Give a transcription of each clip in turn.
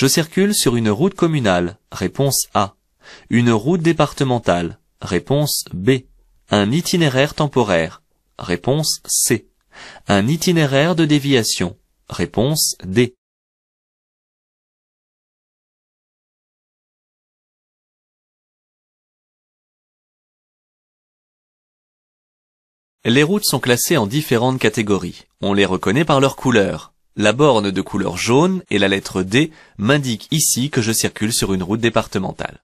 Je circule sur une route communale. Réponse A. Une route départementale. Réponse B. Un itinéraire temporaire. Réponse C. Un itinéraire de déviation. Réponse D. Les routes sont classées en différentes catégories. On les reconnaît par leur couleur. La borne de couleur jaune et la lettre D m'indiquent ici que je circule sur une route départementale.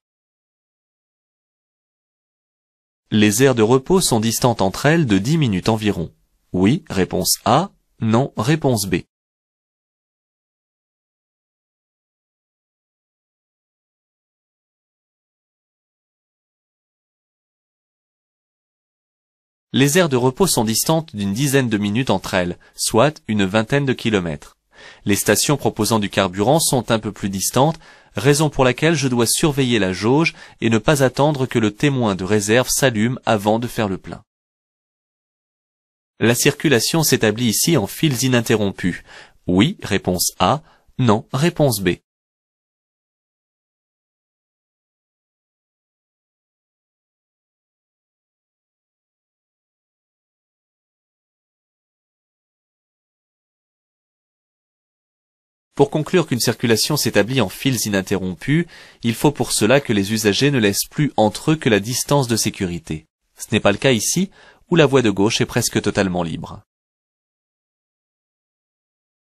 Les aires de repos sont distantes entre elles de 10 minutes environ. Oui, réponse A. Non, réponse B. Les aires de repos sont distantes d'une dizaine de minutes entre elles, soit une vingtaine de kilomètres. Les stations proposant du carburant sont un peu plus distantes, raison pour laquelle je dois surveiller la jauge et ne pas attendre que le témoin de réserve s'allume avant de faire le plein. La circulation s'établit ici en fils ininterrompus. Oui, réponse A. Non, réponse B. Pour conclure qu'une circulation s'établit en fils ininterrompus, il faut pour cela que les usagers ne laissent plus entre eux que la distance de sécurité. Ce n'est pas le cas ici, où la voie de gauche est presque totalement libre.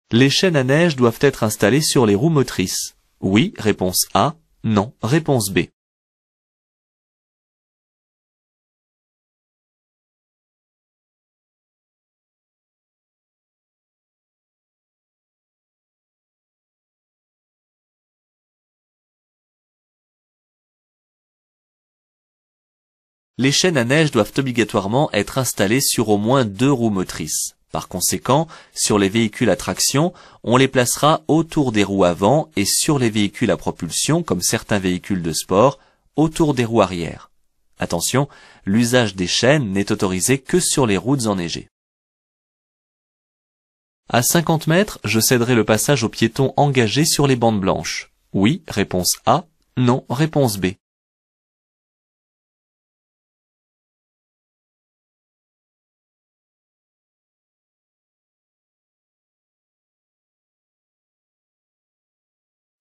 Les chaînes à neige doivent être installées sur les roues motrices. Oui, réponse A. Non, réponse B. Les chaînes à neige doivent obligatoirement être installées sur au moins 2 roues motrices. Par conséquent, sur les véhicules à traction, on les placera autour des roues avant et sur les véhicules à propulsion, comme certains véhicules de sport, autour des roues arrière. Attention, l'usage des chaînes n'est autorisé que sur les routes enneigées. À 50 mètres, je céderai le passage aux piétons engagés sur les bandes blanches. Oui, réponse A. Non, réponse B.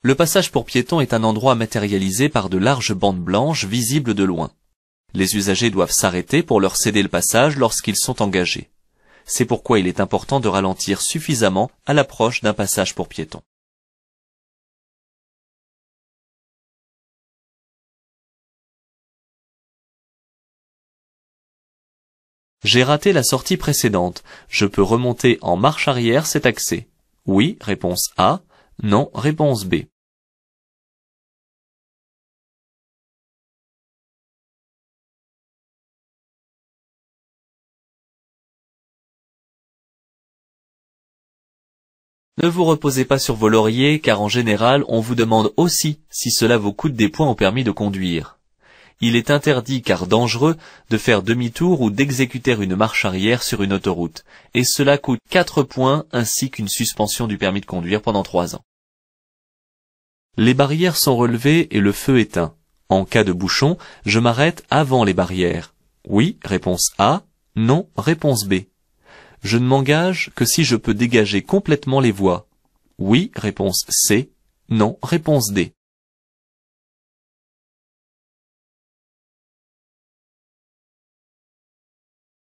Le passage pour piétons est un endroit matérialisé par de larges bandes blanches visibles de loin. Les usagers doivent s'arrêter pour leur céder le passage lorsqu'ils sont engagés. C'est pourquoi il est important de ralentir suffisamment à l'approche d'un passage pour piétons. J'ai raté la sortie précédente. Je peux remonter en marche arrière cet accès. Oui, réponse A. Non, réponse B. Ne vous reposez pas sur vos lauriers, car en général, on vous demande aussi si cela vous coûte des points au permis de conduire. Il est interdit, car dangereux, de faire demi-tour ou d'exécuter une marche arrière sur une autoroute, et cela coûte 4 points ainsi qu'une suspension du permis de conduire pendant 3 ans. Les barrières sont relevées et le feu éteint. En cas de bouchon, je m'arrête avant les barrières. Oui, réponse A. Non, réponse B. Je ne m'engage que si je peux dégager complètement les voies. Oui, réponse C. Non, réponse D.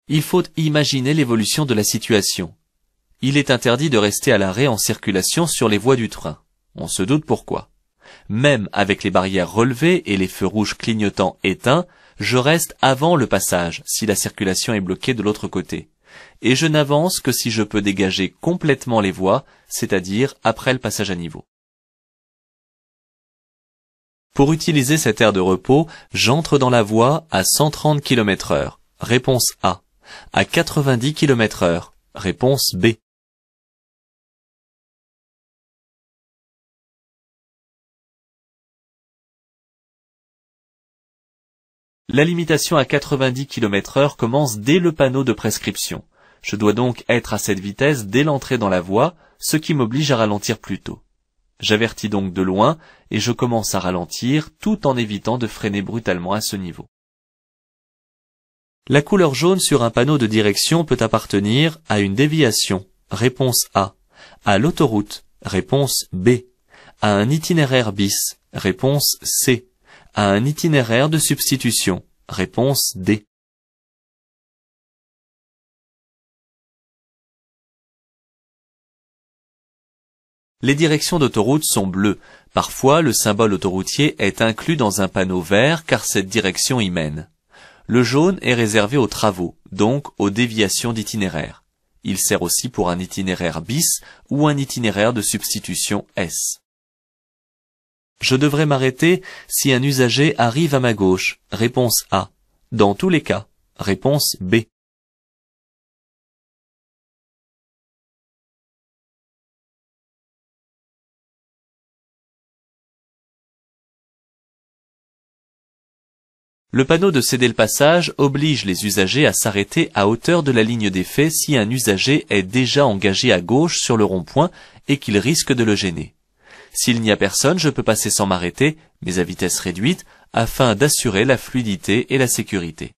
Il faut imaginer l'évolution de la situation. Il est interdit de rester à l'arrêt en circulation sur les voies du train. On se doute pourquoi. Même avec les barrières relevées et les feux rouges clignotants éteints, je reste avant le passage si la circulation est bloquée de l'autre côté. Et je n'avance que si je peux dégager complètement les voies, c'est-à-dire après le passage à niveau. Pour utiliser cette aire de repos, j'entre dans la voie à 130 km/h. Réponse A. À 90 km/h. Réponse B. La limitation à 90 km/h commence dès le panneau de prescription. Je dois donc être à cette vitesse dès l'entrée dans la voie, ce qui m'oblige à ralentir plus tôt. J'avertis donc de loin et je commence à ralentir tout en évitant de freiner brutalement à ce niveau. La couleur jaune sur un panneau de direction peut appartenir à une déviation, réponse A, à l'autoroute, réponse B, à un itinéraire bis, réponse C, à un itinéraire de substitution, réponse D. Les directions d'autoroute sont bleues. Parfois, le symbole autoroutier est inclus dans un panneau vert car cette direction y mène. Le jaune est réservé aux travaux, donc aux déviations d'itinéraire. Il sert aussi pour un itinéraire bis ou un itinéraire de substitution S. Je devrais m'arrêter si un usager arrive à ma gauche, réponse A. Dans tous les cas, réponse B. Le panneau de céder le passage oblige les usagers à s'arrêter à hauteur de la ligne d'effet si un usager est déjà engagé à gauche sur le rond-point et qu'il risque de le gêner. S'il n'y a personne, je peux passer sans m'arrêter, mais à vitesse réduite, afin d'assurer la fluidité et la sécurité.